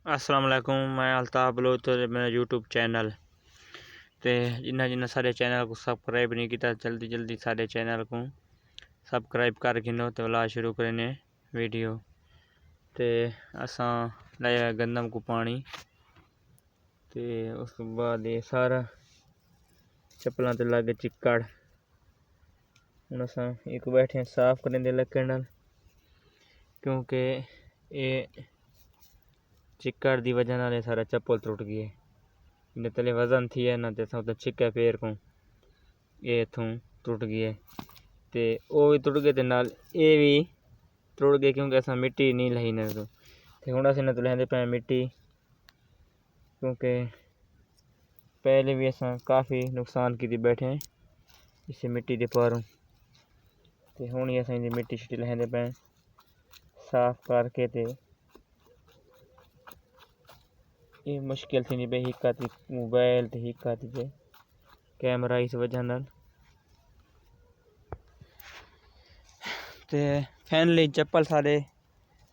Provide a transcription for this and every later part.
अस्सलाम वालेकुम। मैं अल्ताफ बलोच तो मेरा यूट्यूब चैनल ते जिन्ना सारे चैनल को सब्सक्राइब नहीं किया जल्दी सारे चैनल को सब्सक्राइब कर गिनो तो ला शुरू करने वीडियो। ते असां लाया गंदम को पानी ते उस बाद ये सारा चप्पलों ते लागे चिक्कड़ हुण असां एक बैठे साफ करने लक्कड़ नाल क्योंकि ये चिक्कड़ की वजह नाल सारा चप्पल टुट गई है। तले वजन थी है ना तो छिक्के पैर को ये इथों टुट गई है ते वो भी टुट गए नाल ये भी टुट गए क्योंकि असा मिट्टी नहीं लही न तो हुण असीं न तो लहंदे पे मिट्टी क्योंकि पहले भी असा काफ़ी नुकसान की बैठे हैं इस मिट्टी के पारों तो हुण ही असा मिट्टी शिट्टी लहंदे पे साफ करके ते ये मुश्किल थी भाई हिक्का थी मोबाइल ते हिक्का थी जे कैमरा इस वजह नाल ते फाइनली चप्पल सारे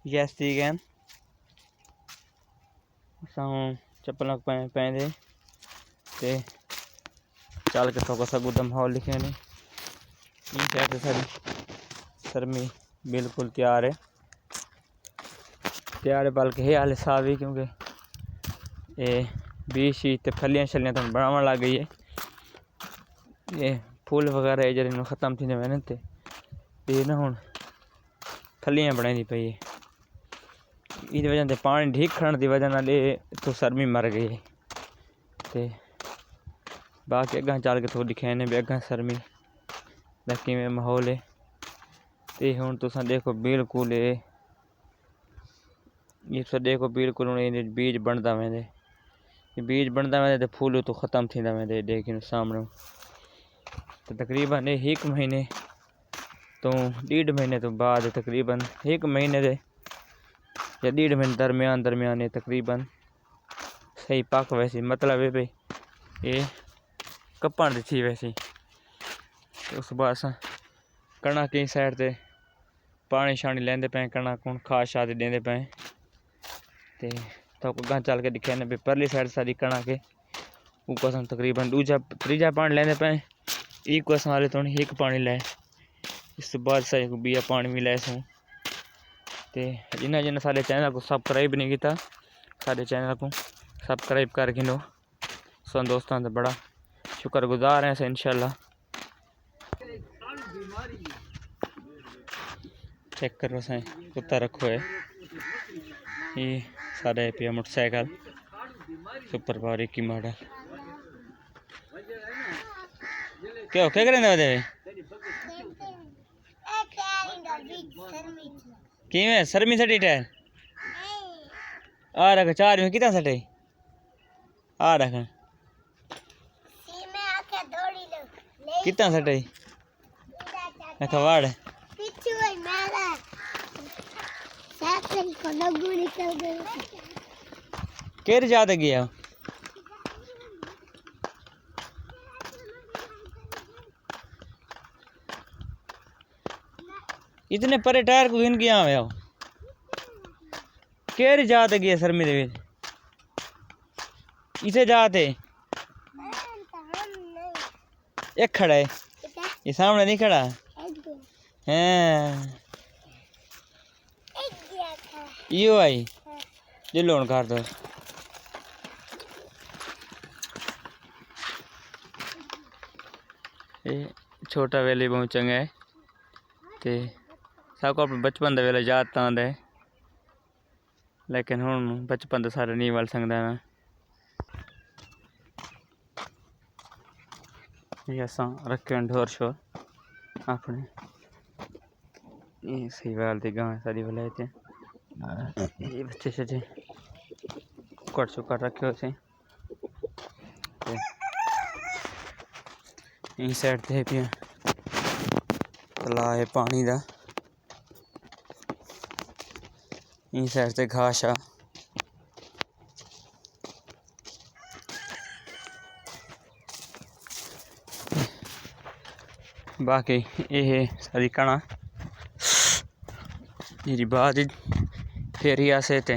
यस थी गए चप्पल पैंदे ते चल के थोड़ा सा गुदा माहौल लिखे ने सारी सरमी बिल्कुल तैयार है बल्कि है हाले सावी क्योंकि ये बीज तो फलियाँ शलियाँ तो बनावन लग गई है ये फूल वगैरह है जरे खत्म थी मेहनत ये ना हुण फलियाँ बनाई पई है इस वजह से पानी ठीक खड़न की वजह नाल तो सरमी मर गई है ते बाकी अगर चल के थोड़ी दिखाने भी अगर सरमी का किवें माहौल है तो हुण तुसां देखो बिल्कुल ये तो देखो बिल्कुल हुण बीज बनता वेंदे बीज बनता वेंदे तो फूल तो खत्म थींदा वेंदे देखिन सामने तो तकरीबन एक महीने तो 1.5 महीने तो बाद तकरीबन 1 महीने दे या 1.5 महीने दरमियान तकरीबन सही पक वैसी मतलब है भाई ये कपन थी वैसी उस बाद अस कणक की साइड से पानी शानी लेंदे पे कणक हूँ खाद शाद देंदे पे तो अगर चल के दिखे भी परली साइड सारी कणक है उनको अस तकरीबन तीजा पानी लेंदे पे एक वाले तो एक पानी लै इस बाद सही बिया पानी भी लै सूँ तो जिन्हें सारे चैनल को सब्सक्राइब नहीं किया सारे चैनल को सब्सक्राइब कर गिनो सन दोस्तों का बड़ा शुक्रगुजार हैं इंशाल्लाह। चेक करो सही कुत्ता रखो है ये सारे पिया मोटरसाइकिल सुपर पावर की मॉडल क्या करें किवें सरमी सटी टायर आ रख 4 में कितना सटे आ रख कितना सटे वाड़ केर ज्यादा गया इतने परे टायर को गिन गया हुआ केर जाते गया सरमी दे इसे जाते एक खड़ा है ये सामने नहीं खड़ा है यो आई जो लोन कर दो ये छोटा वेले बहुत चंगा है ते सबको अपने बचपन का वेला याद तो आंदा है लेकिन हुण बचपन तो सारा नहीं वल सकदा मैं ये असां रखे ढोर शोर अपने ये सही वाल दी गांव सारी वलायत ये बच्चे शच्चे कट सुकट रखे हो से इन साइड ते पिया तला है पानी दा इन साइड से घास आ बाकी ये सारी कणा मेरी बात फिर ही आसे थे